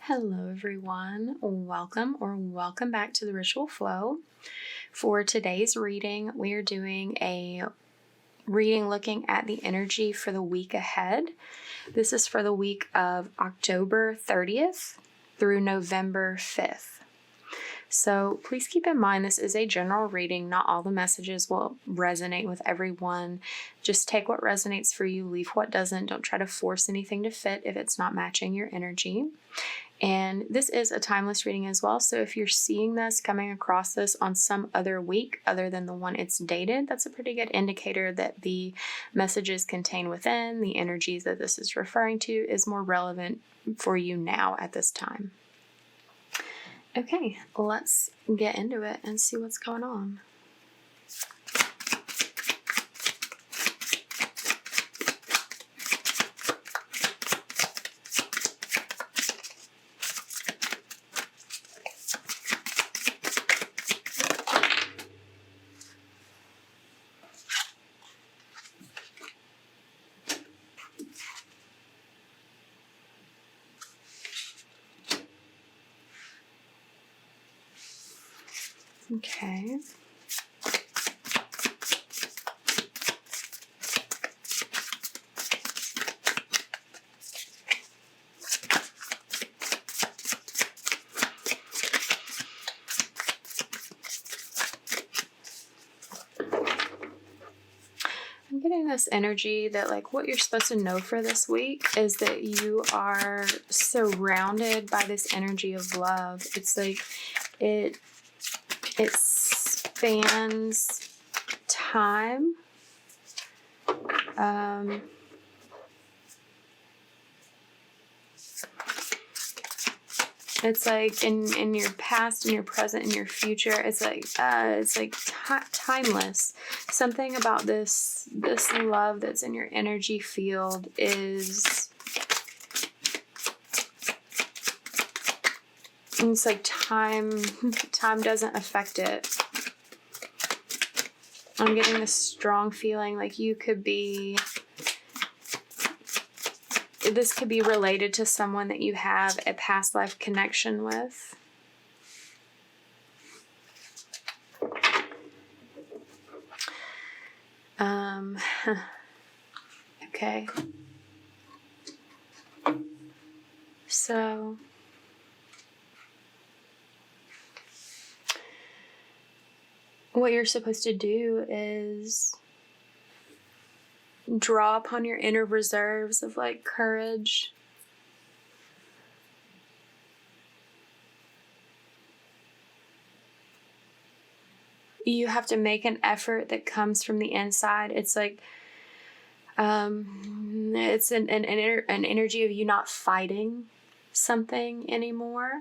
Hello everyone, welcome back to the Ritual Flow. For today's reading, we are doing a reading looking at the energy for the week ahead. This is for the week of October 30th through November 5th. So please keep in mind this is a general reading. Not all the messages will resonate with everyone. Just take what resonates for you, leave what doesn't. Don't try to force anything to fit if it's not matching your energy. And this is a timeless reading as well. So if you're seeing this, coming across this on some other week other than the one it's dated, that's a pretty good indicator that the messages contained within, the energies that this is referring to, is more relevant for you now at this time. Okay, let's get into it and see what's going on. Okay. I'm getting this energy that what you're supposed to know for this week is that you are surrounded by this energy of love. It's like it spans time. It's like in your past, in your present, in your future. It's like timeless. Something about this love that's in your energy field is. It's like time doesn't affect it. I'm getting this strong feeling like this could be related to someone that you have a past life connection with. Okay. So what you're supposed to do is draw upon your inner reserves of courage. You have to make an effort that comes from the inside. It's like it's an energy of you not fighting something anymore.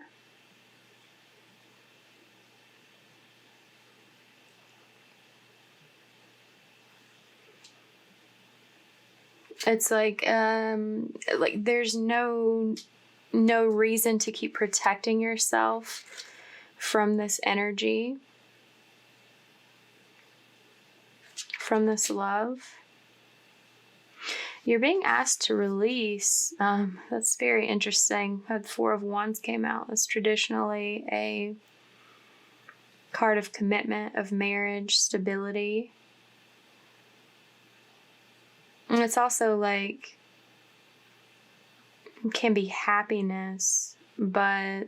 It's like there's no reason to keep protecting yourself from this energy, from this love. You're being asked to release. That's very interesting. The Four of Wands came out. It's traditionally a card of commitment, of marriage, stability. And it's also can be happiness, but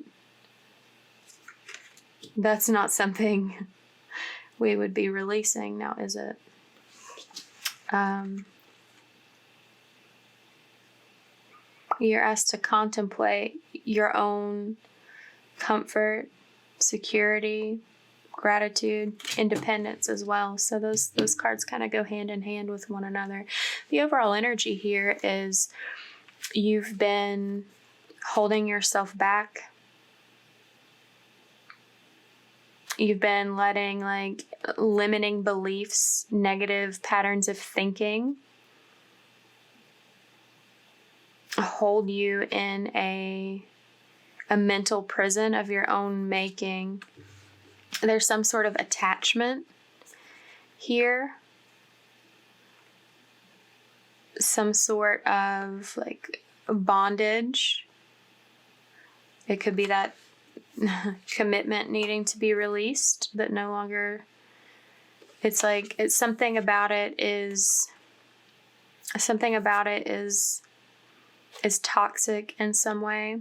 that's not something we would be releasing now, is it? You're asked to contemplate your own comfort, security, gratitude, independence as well. So those cards kind of go hand in hand with one another. The overall energy here is you've been holding yourself back. You've been letting limiting beliefs, negative patterns of thinking hold you in a mental prison of your own making. There's some sort of attachment here. Some sort of bondage It could be that commitment needing to be released, that no longer, it's something about it is toxic in some way.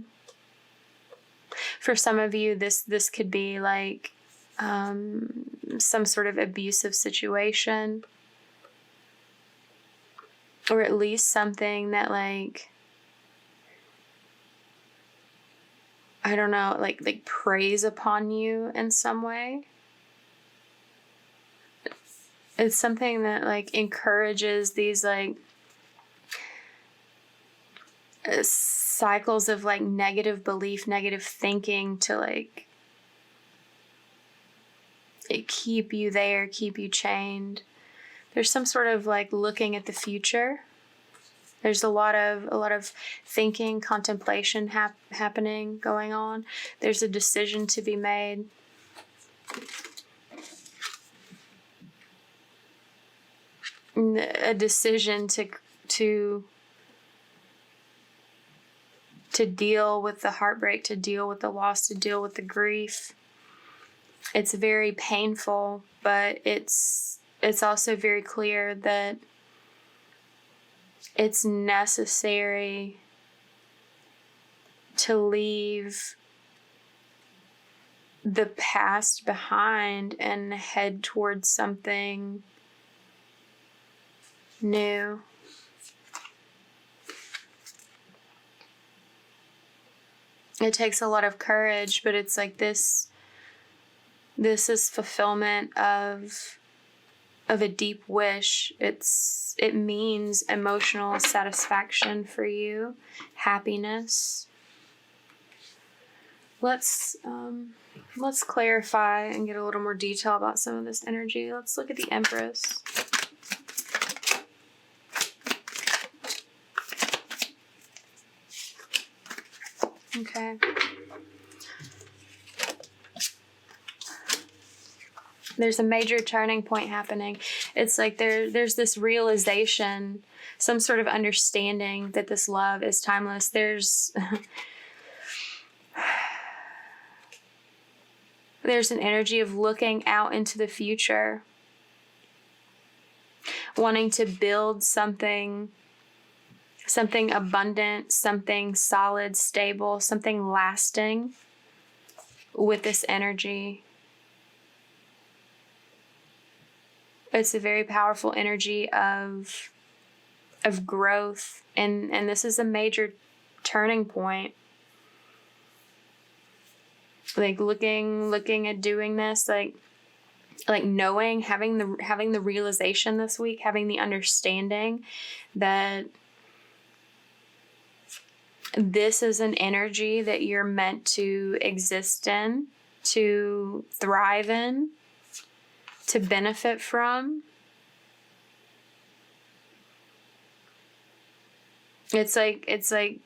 For some of you, this could be like some sort of abusive situation, or at least something that, like, I don't know, like preys upon you in some way. It's something that, like, encourages these, like, cycles of, like, negative belief, negative thinking to, like, keep you there, keep you chained. There's some sort of, like, looking at the future. There's a lot of thinking, contemplation happening, going on. There's a decision to be made. A decision to deal with the heartbreak, to deal with the loss, to deal with the grief. It's very painful, but it's also very clear that it's necessary to leave the past behind and head towards something new. It takes a lot of courage, but it's like this is fulfillment of a deep wish. It means emotional satisfaction for you, happiness. Let's clarify and get a little more detail about some of this energy. Let's look at the Empress. Okay. There's a major turning point happening. It's like there's this realization, some sort of understanding that this love is timeless. There's an energy of looking out into the future, wanting to build something abundant, something solid, stable, something lasting with this energy. It's a very powerful energy of growth, and this is a major turning point. Like looking at doing this, like knowing, having the realization this week, having the understanding that this is an energy that you're meant to exist in, to thrive in, to benefit from. It's like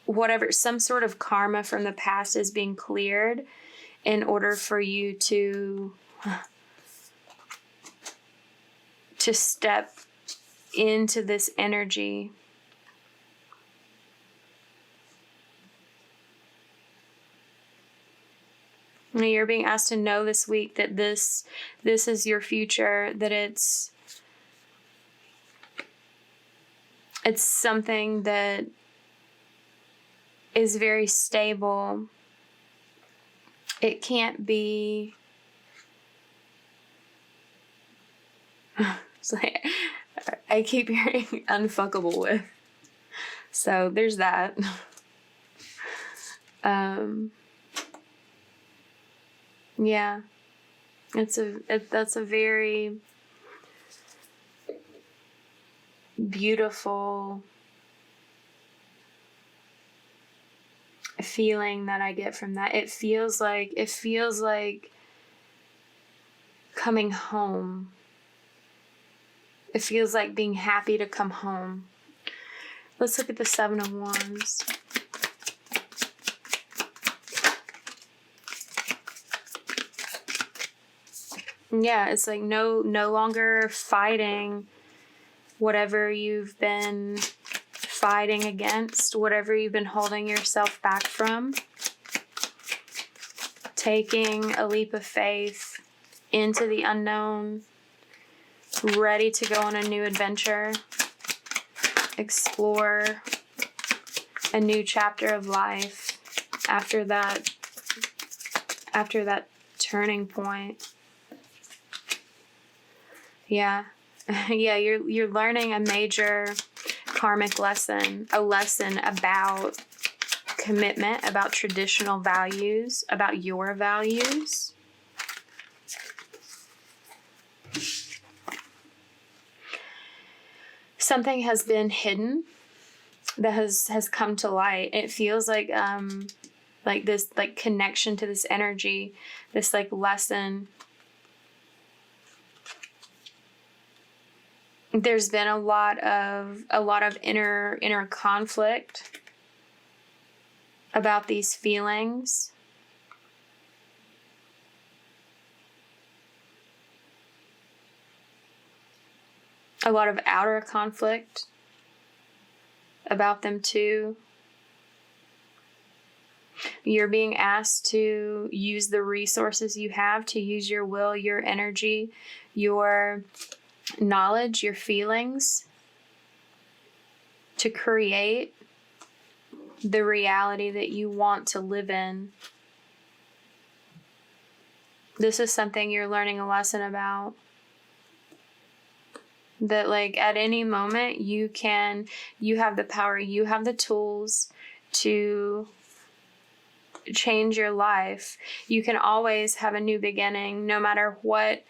whatever, some sort of karma from the past is being cleared in order for you to step into this energy. You're being asked to know this week that this is your future, that it's something that is very stable. It can't be it's like, I keep hearing unfuckable with. So there's that. Yeah. That's a very beautiful feeling that I get from that. It feels like coming home. It feels like being happy to come home. Let's look at the Seven of Wands. Yeah, it's like no longer fighting whatever you've been fighting against, whatever you've been holding yourself back from. Taking a leap of faith into the unknown, ready to go on a new adventure, explore a new chapter of life after that turning point. Yeah. Yeah, you're learning a major karmic lesson, a lesson about commitment, about traditional values, about your values. Something has been hidden that has come to light. It feels like this like connection to this energy, this like lesson. There's been a lot of inner conflict about these feelings. A lot of outer conflict about them too. You're being asked to use the resources you have, to use your will, your energy, your knowledge, your feelings, to create the reality that you want to live in. This is something you're learning a lesson about. That like at any moment you have the power, you have the tools to change your life. You can always have a new beginning, no matter what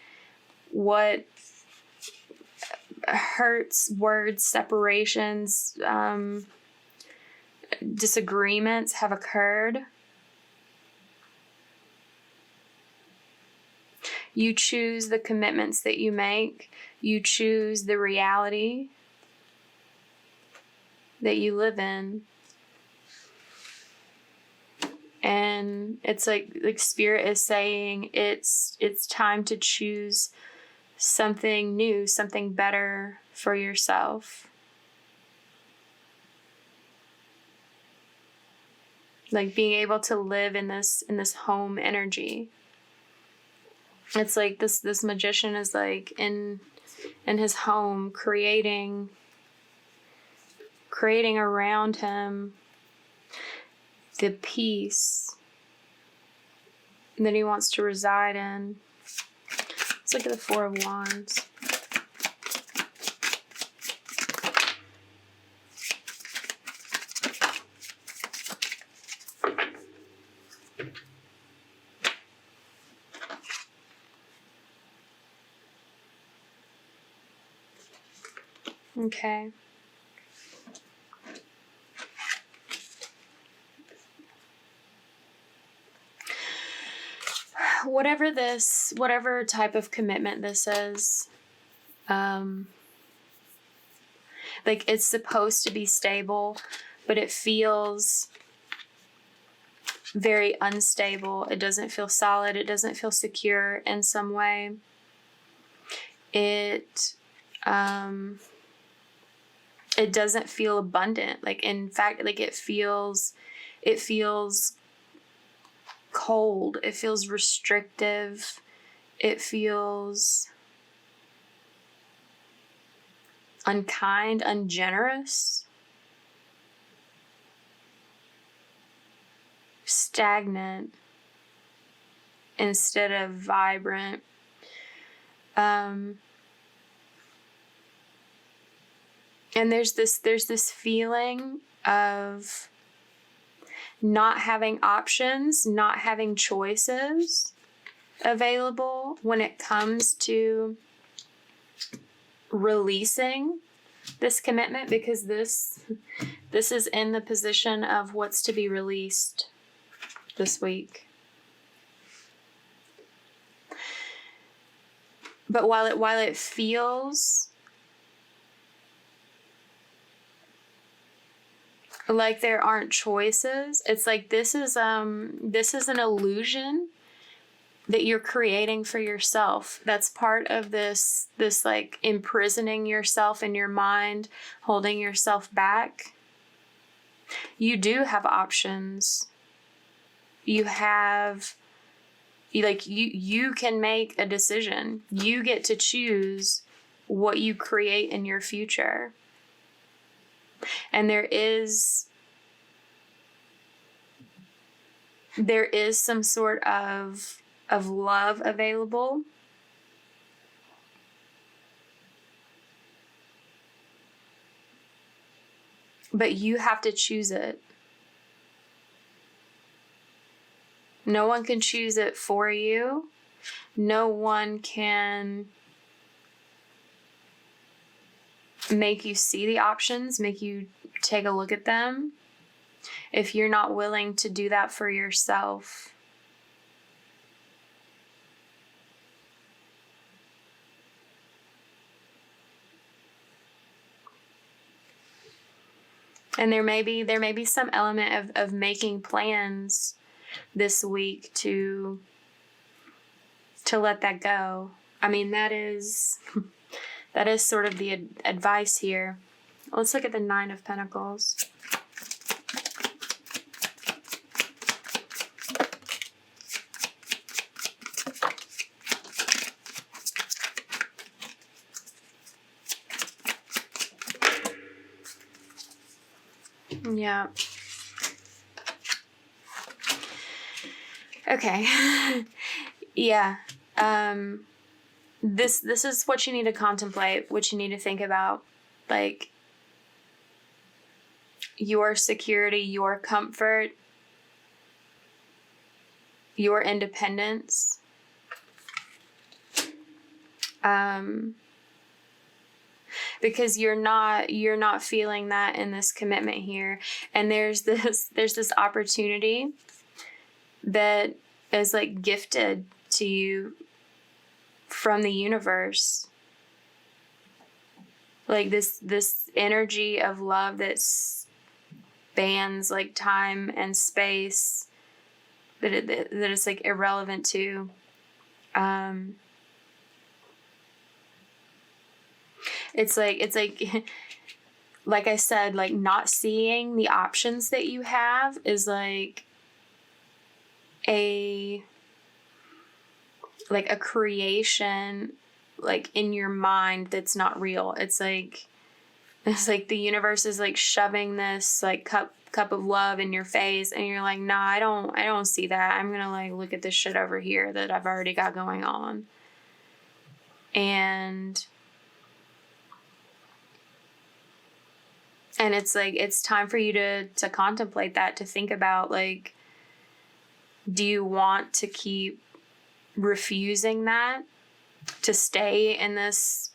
hurts, words, separations, disagreements have occurred. You choose the commitments that you make. You choose the reality that you live in. And it's like Spirit is saying it's time to choose something new, something better for yourself. Like being able to live in this home energy. It's like this magician is like in his home, creating around him the peace that he wants to reside in. Let's look at the Four of Wands. Okay. Whatever type of commitment this is, like it's supposed to be stable, but it feels very unstable. It doesn't feel solid. It doesn't feel secure in some way. It doesn't feel abundant. Like in fact, like it feels cold. It feels restrictive. It feels unkind, ungenerous, stagnant instead of vibrant. And there's this feeling of not having options, not having choices available when it comes to releasing this commitment, because this is in the position of what's to be released this week. But while it feels like there aren't choices, it's like this is an illusion that you're creating for yourself. That's part of this like imprisoning yourself in your mind, holding yourself back. You do have options. You have, you can make a decision. You get to choose what you create in your future. And there is some sort of love available. But you have to choose it. No one can choose it for you. No one can make you see the options, make you take a look at them, if you're not willing to do that for yourself. And there may be some element of making plans this week to let that go. I mean, that is sort of the advice here. Let's look at the 9 of Pentacles. Yeah. Okay. Yeah. This is what you need to contemplate, what you need to think about, like your security, your comfort, your independence. Because you're not feeling that in this commitment here. And there's this opportunity that is like gifted to you from the universe. Like this energy of love that spans like time and space, that it's like irrelevant to. It's like I said, like not seeing the options that you have is like a creation like in your mind that's not real. It's like the universe is like shoving this like cup of love in your face, and you're like, nah, I don't see that. I'm gonna like look at this shit over here that I've already got going on. And it's like, it's time for you to contemplate that, to think about, like, do you want to keep refusing that, to stay in this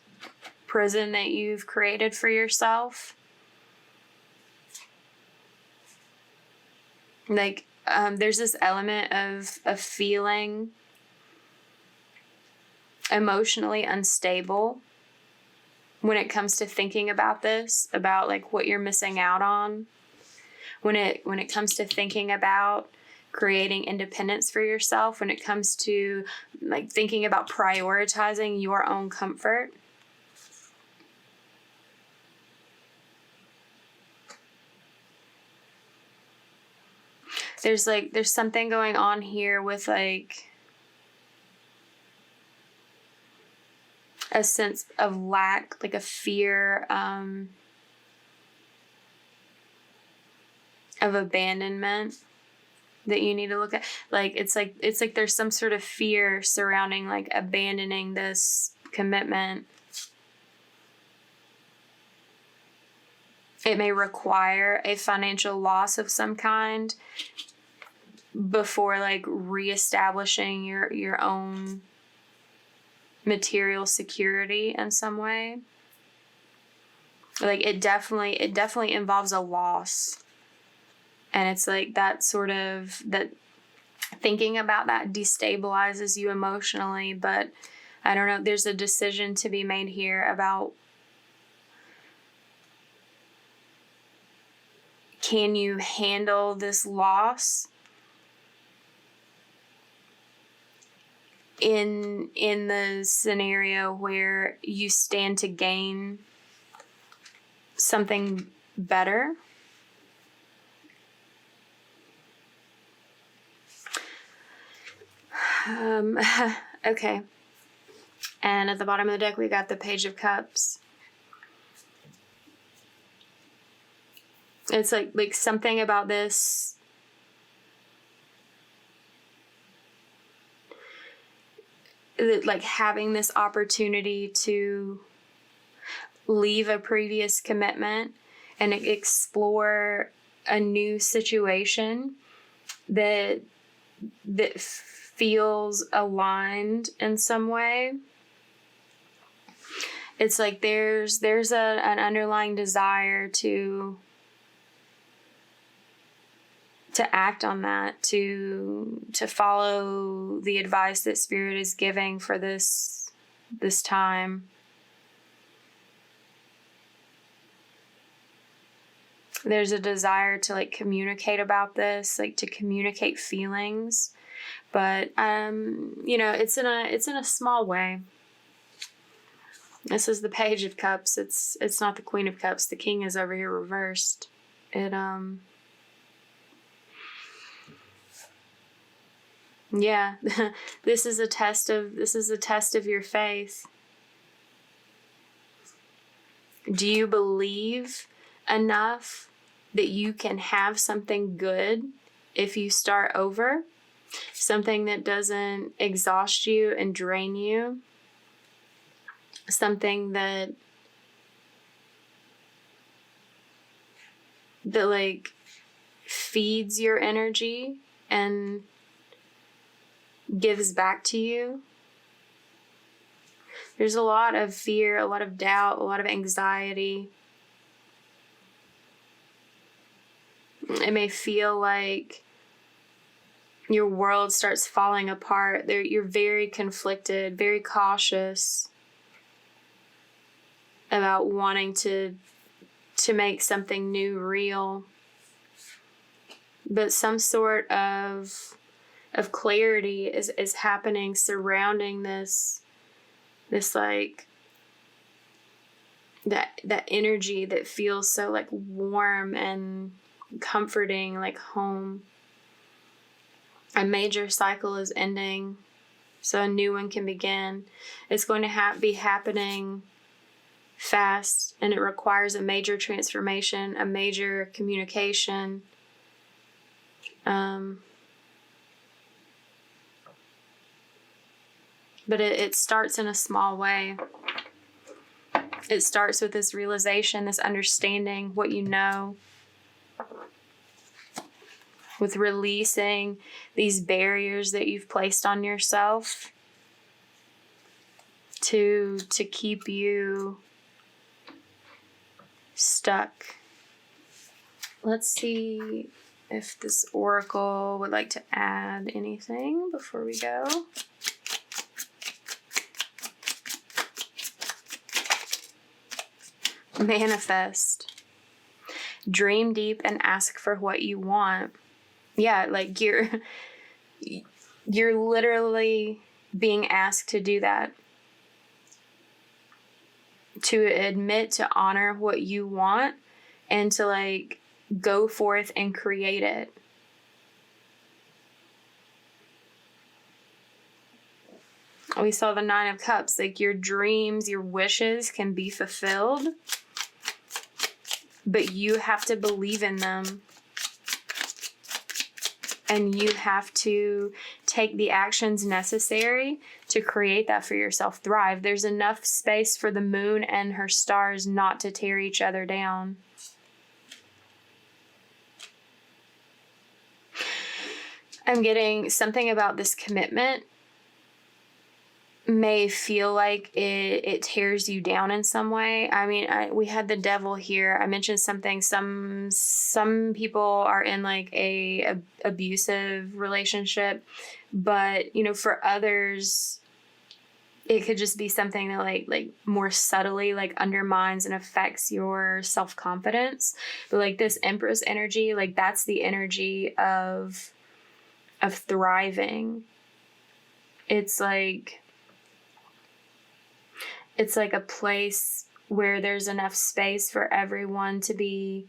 prison that you've created for yourself? Like, there's this element of feeling emotionally unstable when it comes to thinking about this, about like what you're missing out on, when it comes to thinking about creating independence for yourself, when it comes to like thinking about prioritizing your own comfort. There's something going on here with like a sense of lack, like a fear of abandonment that you need to look at. Like it's like there's some sort of fear surrounding like abandoning this commitment. It may require a financial loss of some kind before like reestablishing your own material security in some way. Like it definitely involves a loss. And it's like that thinking about that destabilizes you emotionally. But I don't know, there's a decision to be made here about, can you handle this loss in the scenario where you stand to gain something better? Okay. And at the bottom of the deck, we got the Page of Cups. It's like something about this. Like having this opportunity to leave a previous commitment and explore a new situation that feels aligned in some way. It's like there's an underlying desire to act on that, to follow the advice that Spirit is giving for this time. There's a desire to like communicate about this, like to communicate feelings, but it's in a small way. This is the Page of Cups. It's not the Queen of Cups. The King is over here reversed. Yeah, this is a test of your faith. Do you believe enough that you can have something good if you start over? Something that doesn't exhaust you and drain you? Something that like feeds your energy and gives back to you? There's a lot of fear, a lot of doubt, a lot of anxiety. It may feel like your world starts falling apart. You're very conflicted, very cautious about wanting to make something new real. But some sort of clarity is happening surrounding this like that energy that feels so like warm and comforting, like home. A major cycle is ending, so a new one can begin. It's going to be happening fast, and it requires a major transformation, a major communication. But it starts in a small way. It starts with this realization, this understanding what you know, with releasing these barriers that you've placed on yourself to keep you stuck. Let's see if this oracle would like to add anything before we go. Manifest. Dream deep and ask for what you want. Yeah, like you're literally being asked to do that. To admit, to honor what you want, and to like go forth and create it. We saw the Nine of Cups. Like your dreams, your wishes can be fulfilled, but you have to believe in them. And you have to take the actions necessary to create that for yourself. Thrive. There's enough space for the moon and her stars not to tear each other down. I'm getting something about this commitment may feel like it tears you down in some way. I mean, we had the devil here. I mentioned something. Some people are in like a abusive relationship, but for others, it could just be something that like more subtly like undermines and affects your self-confidence. But like this Empress energy, like that's the energy of thriving. It's like a place where there's enough space for everyone to be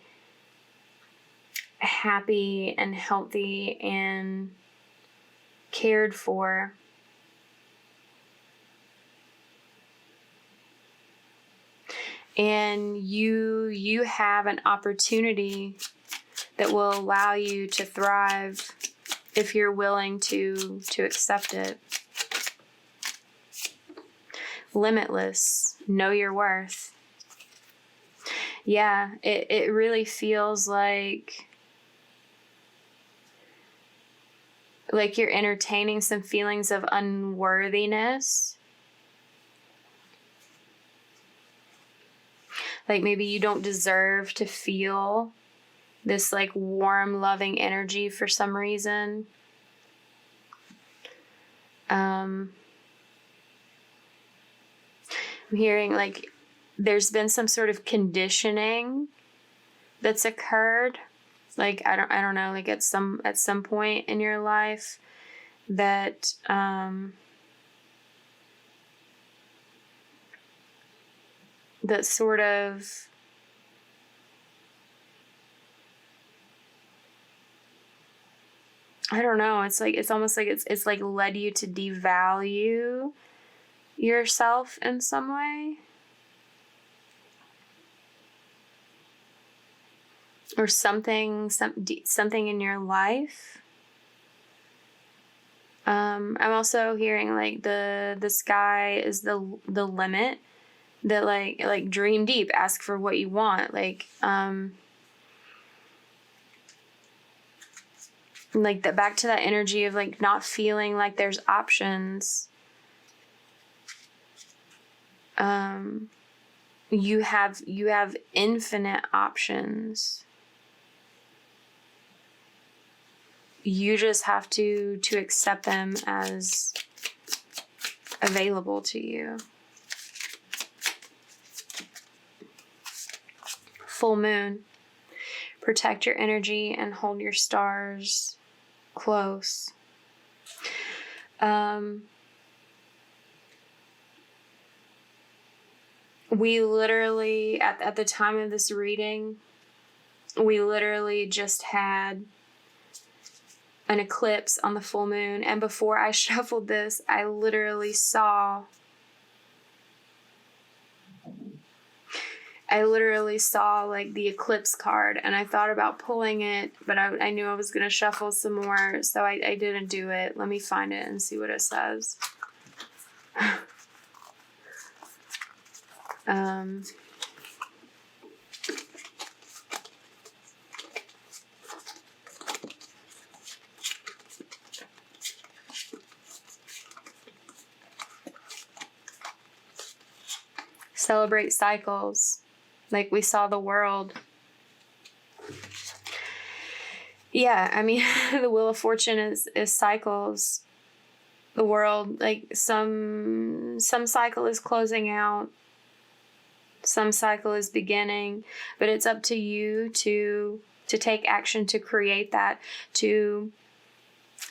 happy and healthy and cared for. And you have an opportunity that will allow you to thrive if you're willing to accept it. Limitless. Know your worth. Yeah, it really feels like you're entertaining some feelings of unworthiness. Like maybe you don't deserve to feel this like warm, loving energy for some reason. I'm hearing like there's been some sort of conditioning that's occurred. Like I don't know, like at some point in your life that that sort of I don't know, it's almost like it's like led you to devalue yourself in some way. Or something in your life. I'm also hearing like the sky is the limit. That like dream deep, ask for what you want. Like that, back to that energy of like not feeling like there's options. You have infinite options. You just have to accept them as available to you. Full moon. Protect your energy and hold your stars close. We literally, at the time of this reading, we literally just had an eclipse on the full moon. And before I shuffled this, I literally saw like the eclipse card, and I thought about pulling it, but I knew I was going to shuffle some more, so I didn't do it. Let me find it and see what it says. Celebrate cycles, like we saw the world. Yeah, I mean, the Wheel of Fortune is cycles. The world, like some cycle is closing out, some cycle is beginning, but it's up to you to take action, to create that, to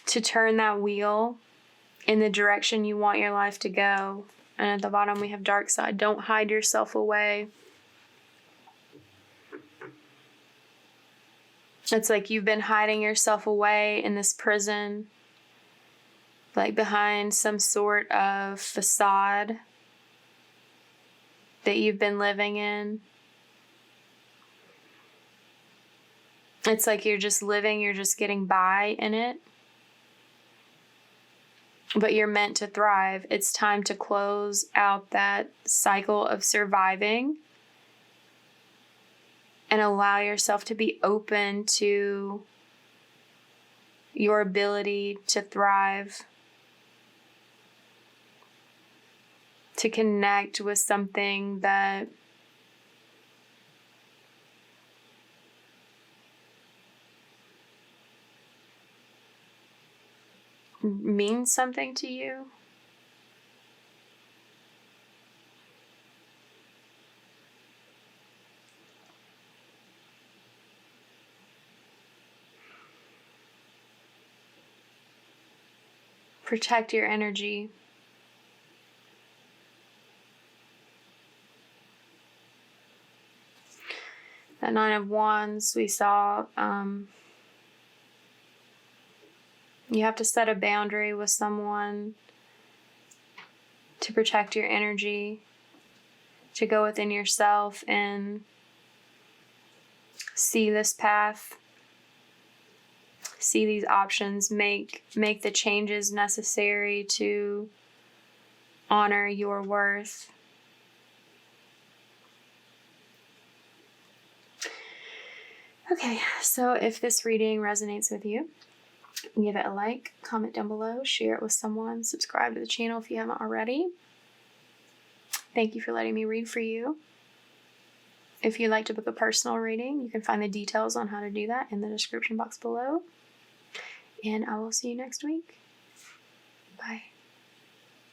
turn that wheel in the direction you want your life to go. And at the bottom we have dark side. Don't hide yourself away. It's like you've been hiding yourself away in this prison, like behind some sort of facade that you've been living in. It's like you're just living, you're just getting by in it. But you're meant to thrive. It's time to close out that cycle of surviving and allow yourself to be open to your ability to thrive, to connect with something that means something to you. Protect your energy. That Nine of Wands, we saw, you have to set a boundary with someone to protect your energy, to go within yourself and see this path, see these options, make the changes necessary to honor your worth. Okay, so if this reading resonates with you, give it a like, comment down below, share it with someone, subscribe to the channel if you haven't already. Thank you for letting me read for you. If you'd like to book a personal reading, you can find the details on how to do that in the description box below. And I will see you next week. Bye.